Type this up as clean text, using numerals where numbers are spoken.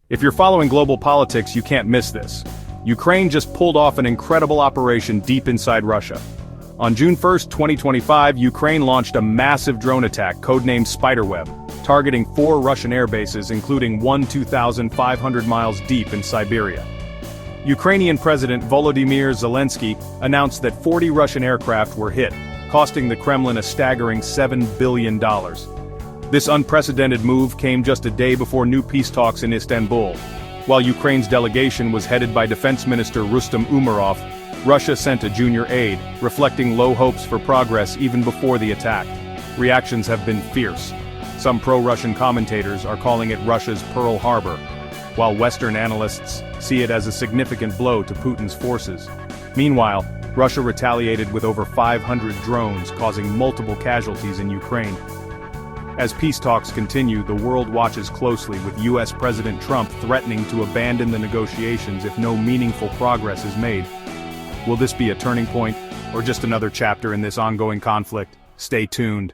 If you're following global politics, you can't miss this. Ukraine just pulled off an incredible operation deep inside Russia. On June 1, 2025, Ukraine launched a massive drone attack codenamed Spiderweb, targeting 4 Russian air bases, including one 2,500 miles deep in Siberia. Ukrainian President Volodymyr Zelensky announced that 40 Russian aircraft were hit, costing the Kremlin a staggering $7 billion. This unprecedented move came just a day before new peace talks in Istanbul. While Ukraine's delegation was headed by Defense Minister Rustem Umerov, Russia sent a junior aide, reflecting low hopes for progress even before the attack. Reactions have been fierce. Some pro-Russian commentators are calling it Russia's Pearl Harbor, while Western analysts see it as a significant blow to Putin's forces. Meanwhile, Russia retaliated with over 500 drones, causing multiple casualties in Ukraine. As peace talks continue, the world watches closely, with US President Trump threatening to abandon the negotiations if no meaningful progress is made. Will this be a turning point, or just another chapter in this ongoing conflict? Stay tuned.